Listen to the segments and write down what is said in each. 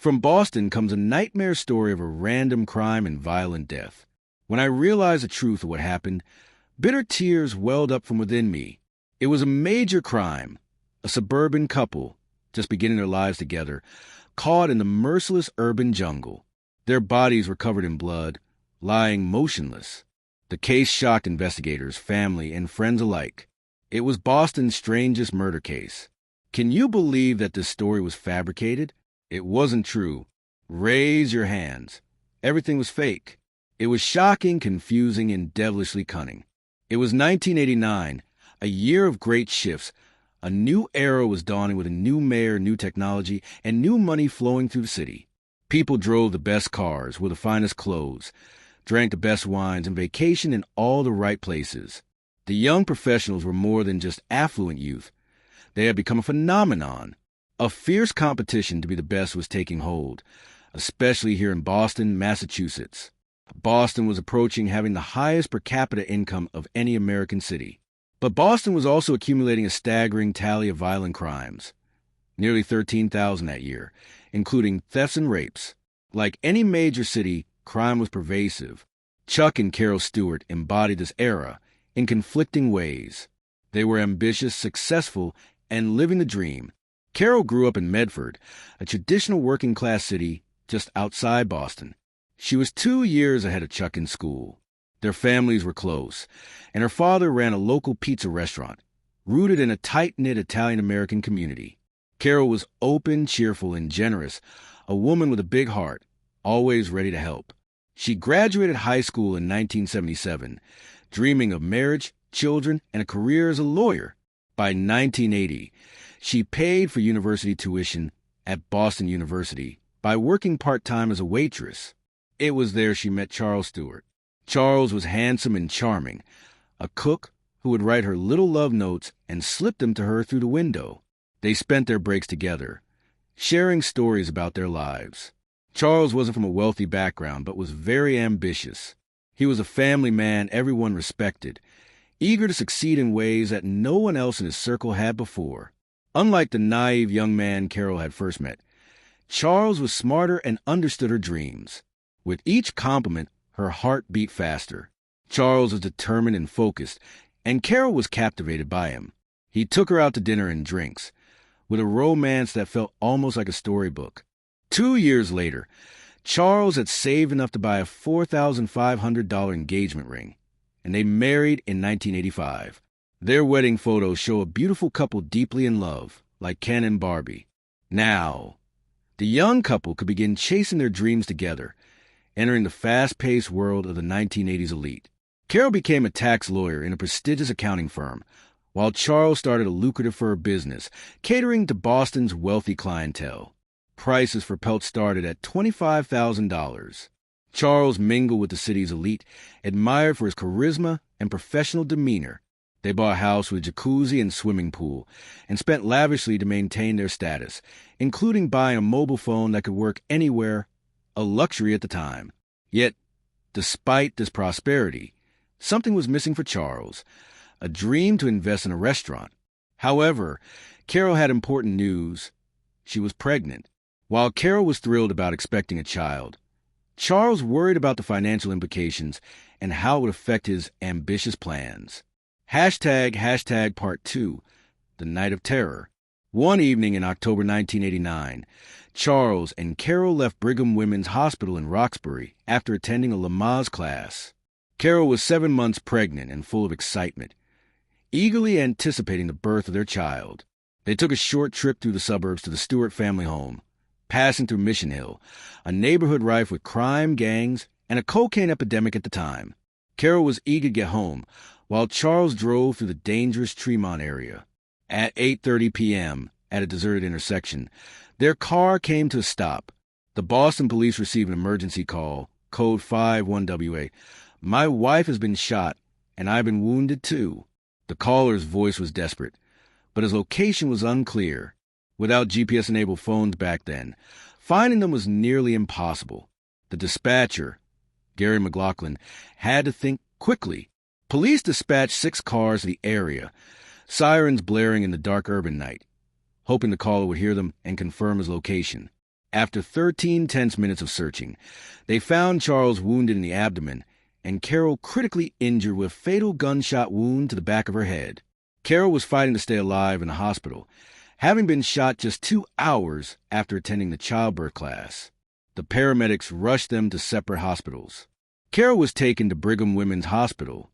From Boston comes a nightmare story of a random crime and violent death. When I realized the truth of what happened, bitter tears welled up from within me. It was a major crime, a suburban couple, just beginning their lives together, caught in the merciless urban jungle. Their bodies were covered in blood, lying motionless. The case shocked investigators, family, and friends alike. It was Boston's strangest murder case. Can you believe that this story was fabricated? It wasn't true. Raise your hands. Everything was fake. It was shocking, confusing, and devilishly cunning. It was 1989, a year of great shifts. A new era was dawning with a new mayor, new technology, and new money flowing through the city. People drove the best cars, wore the finest clothes, drank the best wines, and vacationed in all the right places. The young professionals were more than just affluent youth. They had become a phenomenon. A fierce competition to be the best was taking hold, especially here in Boston, Massachusetts. Boston was approaching having the highest per capita income of any American city. But Boston was also accumulating a staggering tally of violent crimes. Nearly 13,000 that year, including thefts and rapes. Like any major city, crime was pervasive. Chuck and Carol Stewart embodied this era in conflicting ways. They were ambitious, successful, and living the dream. Carol grew up in Medford, a traditional working-class city just outside Boston. She was 2 years ahead of Chuck in school. Their families were close, and her father ran a local pizza restaurant, rooted in a tight-knit Italian-American community. Carol was open, cheerful, and generous, a woman with a big heart, always ready to help. She graduated high school in 1977, dreaming of marriage, children, and a career as a lawyer. By 1980, she paid for university tuition at Boston University by working part-time as a waitress. It was there she met Charles Stewart. Charles was handsome and charming, a cook who would write her little love notes and slip them to her through the window. They spent their breaks together, sharing stories about their lives. Charles wasn't from a wealthy background, but was very ambitious. He was a family man everyone respected, eager to succeed in ways that no one else in his circle had before. Unlike the naive young man Carol had first met, Charles was smarter and understood her dreams. With each compliment, her heart beat faster. Charles was determined and focused, and Carol was captivated by him. He took her out to dinner and drinks, with a romance that felt almost like a storybook. 2 years later, Charles had saved enough to buy a $4,500 engagement ring, and they married in 1985. Their wedding photos show a beautiful couple deeply in love, like Ken and Barbie. Now, the young couple could begin chasing their dreams together, entering the fast-paced world of the 1980s elite. Carol became a tax lawyer in a prestigious accounting firm, while Charles started a lucrative fur business, catering to Boston's wealthy clientele. Prices for pelts started at $25,000. Charles mingled with the city's elite, admired for his charisma and professional demeanor. They bought a house with a jacuzzi and swimming pool, and spent lavishly to maintain their status, including buying a mobile phone that could work anywhere, a luxury at the time. Yet, despite this prosperity, something was missing for Charles, a dream to invest in a restaurant. However, Carol had important news. She was pregnant. While Carol was thrilled about expecting a child, Charles worried about the financial implications and how it would affect his ambitious plans. Hashtag Part 2, the Night of Terror. One evening in October 1989, Charles and Carol left Brigham Women's Hospital in Roxbury after attending a Lamaze class. Carol was 7 months pregnant and full of excitement, eagerly anticipating the birth of their child. They took a short trip through the suburbs to the Stewart family home, passing through Mission Hill, a neighborhood rife with crime, gangs, and a cocaine epidemic at the time. Carol was eager to get home, while Charles drove through the dangerous Tremont area. At 8:30 p.m., at a deserted intersection, their car came to a stop. The Boston police received an emergency call, code 51WA. "My wife has been shot, and I've been wounded too." The caller's voice was desperate, but his location was unclear. Without GPS-enabled phones back then, finding them was nearly impossible. The dispatcher, Gary McLaughlin, had to think quickly. Police dispatched 6 cars to the area, sirens blaring in the dark urban night, hoping the caller would hear them and confirm his location. After 13 tense minutes of searching, they found Charles wounded in the abdomen and Carol critically injured with a fatal gunshot wound to the back of her head. Carol was fighting to stay alive in the hospital, having been shot just 2 hours after attending the childbirth class. The paramedics rushed them to separate hospitals. Carol was taken to Brigham Women's Hospital,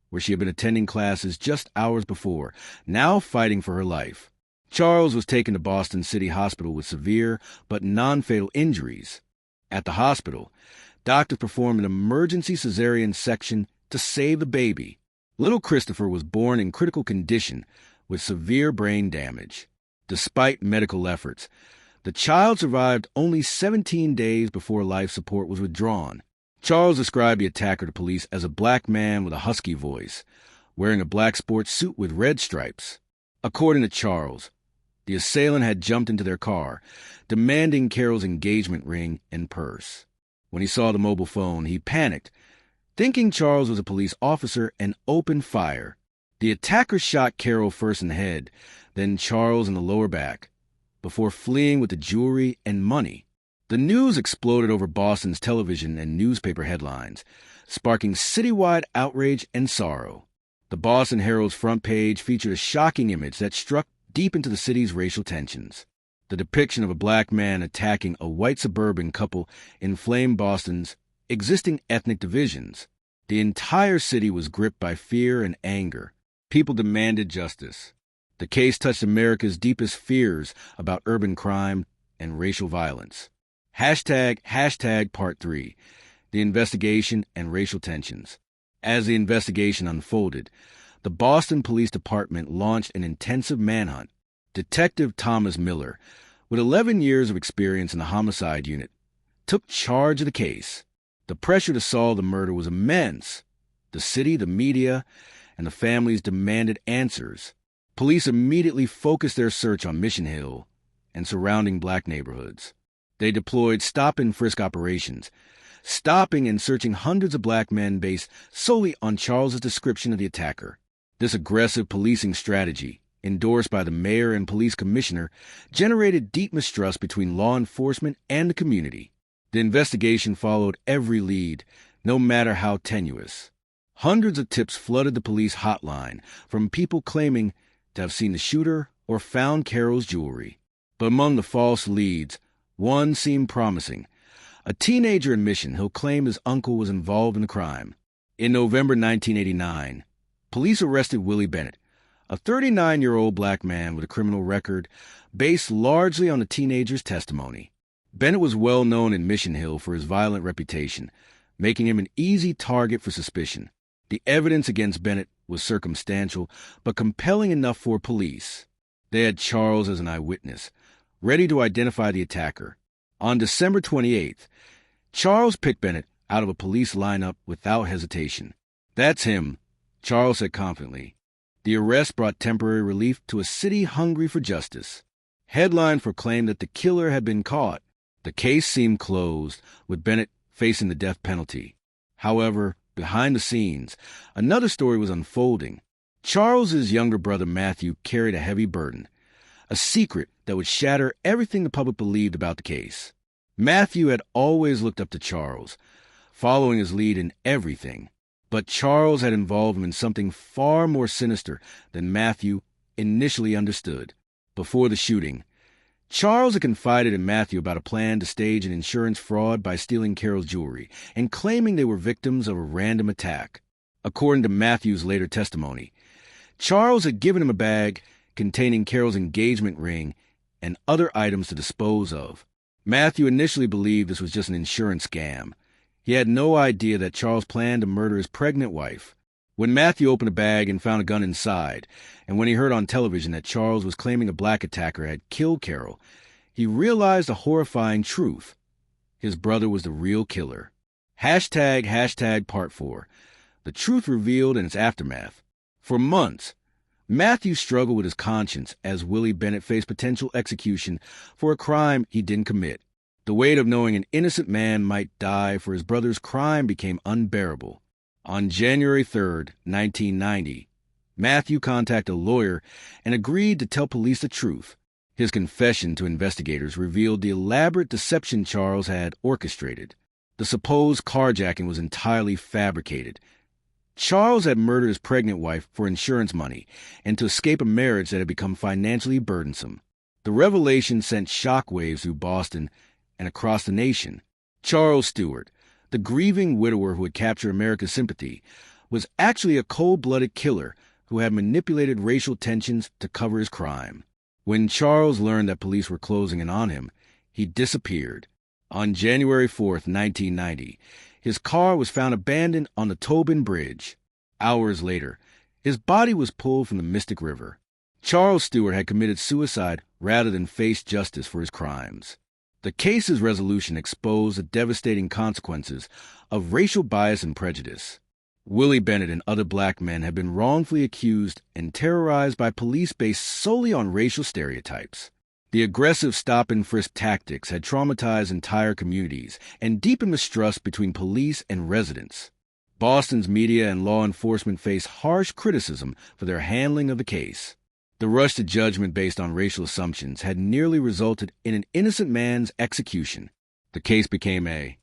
where she had been attending classes just hours before, now fighting for her life. Charles was taken to Boston City Hospital with severe but non-fatal injuries. At the hospital, doctors performed an emergency cesarean section to save the baby. Little Christopher was born in critical condition with severe brain damage. Despite medical efforts, the child survived only 17 days before life support was withdrawn. Charles described the attacker to police as a black man with a husky voice, wearing a black sports suit with red stripes. According to Charles, the assailant had jumped into their car, demanding Carol's engagement ring and purse. When he saw the mobile phone, he panicked, thinking Charles was a police officer, and opened fire. The attacker shot Carol first in the head, then Charles in the lower back, before fleeing with the jewelry and money. The news exploded over Boston's television and newspaper headlines, sparking citywide outrage and sorrow. The Boston Herald's front page featured a shocking image that struck deep into the city's racial tensions. The depiction of a black man attacking a white suburban couple inflamed Boston's existing ethnic divisions. The entire city was gripped by fear and anger. People demanded justice. The case touched America's deepest fears about urban crime and racial violence. Hashtag Part 3, the investigation and racial tensions. As the investigation unfolded, the Boston Police Department launched an intensive manhunt. Detective Thomas Miller, with 11 years of experience in the homicide unit, took charge of the case. The pressure to solve the murder was immense. The city, the media, and the families demanded answers. Police immediately focused their search on Mission Hill and surrounding black neighborhoods. They deployed stop-and-frisk operations, stopping and searching hundreds of black men based solely on Charles's description of the attacker. This aggressive policing strategy, endorsed by the mayor and police commissioner, generated deep mistrust between law enforcement and the community. The investigation followed every lead, no matter how tenuous. Hundreds of tips flooded the police hotline from people claiming to have seen the shooter or found Carol's jewelry. But among the false leads, one seemed promising. A teenager in Mission Hill claimed his uncle was involved in the crime. In November 1989, police arrested Willie Bennett, a 39-year-old black man with a criminal record based largely on the teenager's testimony. Bennett was well known in Mission Hill for his violent reputation, making him an easy target for suspicion. The evidence against Bennett was circumstantial, but compelling enough for police. They had Charles as an eyewitness, ready to identify the attacker. On December 28th, Charles picked Bennett out of a police lineup without hesitation. "That's him," Charles said confidently. The arrest brought temporary relief to a city hungry for justice. Headlines proclaimed that the killer had been caught. The case seemed closed, with Bennett facing the death penalty. However, behind the scenes, another story was unfolding. Charles's younger brother Matthew carried a heavy burden, a secret that would shatter everything the public believed about the case. Matthew had always looked up to Charles, following his lead in everything. But Charles had involved him in something far more sinister than Matthew initially understood. Before the shooting, Charles had confided in Matthew about a plan to stage an insurance fraud by stealing Carol's jewelry and claiming they were victims of a random attack. According to Matthew's later testimony, Charles had given him a bag containing Carol's engagement ring and other items to dispose of. Matthew initially believed this was just an insurance scam. He had no idea that Charles planned to murder his pregnant wife. When Matthew opened a bag and found a gun inside, and when he heard on television that Charles was claiming a black attacker had killed Carol, he realized a horrifying truth. His brother was the real killer. Hashtag Part 4. The truth revealed in its aftermath. For months, Matthew struggled with his conscience as Willie Bennett faced potential execution for a crime he didn't commit. The weight of knowing an innocent man might die for his brother's crime became unbearable. On January 3rd, 1990, Matthew contacted a lawyer and agreed to tell police the truth. His confession to investigators revealed the elaborate deception Charles had orchestrated. The supposed carjacking was entirely fabricated. Charles had murdered his pregnant wife for insurance money and to escape a marriage that had become financially burdensome. The revelation sent shockwaves through Boston and across the nation. Charles Stewart, the grieving widower who had captured America's sympathy, was actually a cold-blooded killer who had manipulated racial tensions to cover his crime. When Charles learned that police were closing in on him, he disappeared. On January 4th, 1990, his car was found abandoned on the Tobin Bridge. Hours later, his body was pulled from the Mystic River. Charles Stewart had committed suicide rather than face justice for his crimes. The case's resolution exposed the devastating consequences of racial bias and prejudice. Willie Bennett and other black men had been wrongfully accused and terrorized by police based solely on racial stereotypes. The aggressive stop-and-frisk tactics had traumatized entire communities and deepened mistrust between police and residents. Boston's media and law enforcement faced harsh criticism for their handling of the case. The rush to judgment based on racial assumptions had nearly resulted in an innocent man's execution. The case became a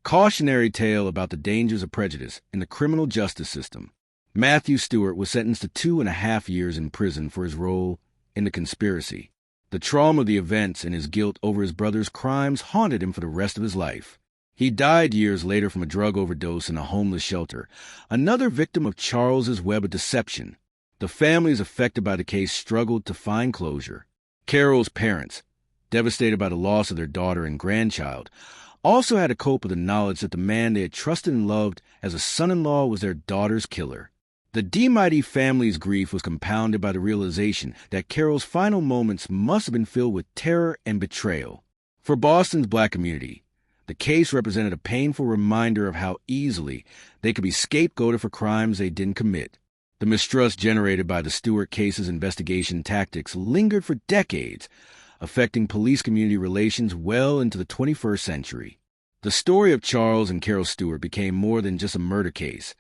cautionary tale about the dangers of prejudice in the criminal justice system. Matthew Stewart was sentenced to 2.5 years in prison for his role in the conspiracy. The trauma of the events and his guilt over his brother's crimes haunted him for the rest of his life. He died years later from a drug overdose in a homeless shelter, another victim of Charles's web of deception. The families affected by the case struggled to find closure. Carol's parents, devastated by the loss of their daughter and grandchild, also had to cope with the knowledge that the man they had trusted and loved as a son-in-law was their daughter's killer. The DiMaiti family's grief was compounded by the realization that Carol's final moments must have been filled with terror and betrayal. For Boston's black community, the case represented a painful reminder of how easily they could be scapegoated for crimes they didn't commit. The mistrust generated by the Stewart case's investigation tactics lingered for decades, affecting police-community relations well into the 21st century. The story of Charles and Carol Stewart became more than just a murder case.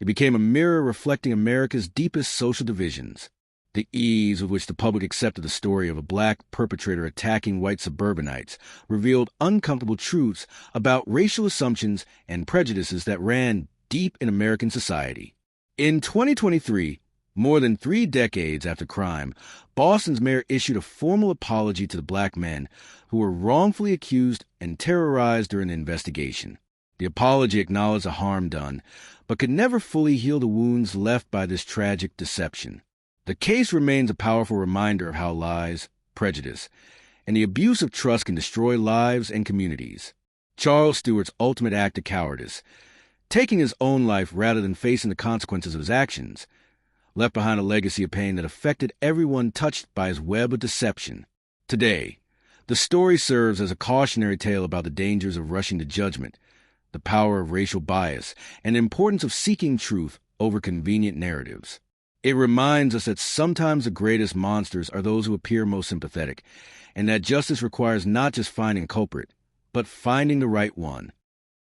It became a mirror reflecting America's deepest social divisions. The ease with which the public accepted the story of a black perpetrator attacking white suburbanites revealed uncomfortable truths about racial assumptions and prejudices that ran deep in American society. In 2023, more than 3 decades after crime, Boston's mayor issued a formal apology to the black men who were wrongfully accused and terrorized during the investigation. The apology acknowledged the harm done, but could never fully heal the wounds left by this tragic deception. The case remains a powerful reminder of how lies, prejudice, and the abuse of trust can destroy lives and communities. Charles Stewart's ultimate act of cowardice, taking his own life rather than facing the consequences of his actions, left behind a legacy of pain that affected everyone touched by his web of deception. Today, the story serves as a cautionary tale about the dangers of rushing to judgment, the power of racial bias, and the importance of seeking truth over convenient narratives. It reminds us that sometimes the greatest monsters are those who appear most sympathetic, and that justice requires not just finding a culprit, but finding the right one.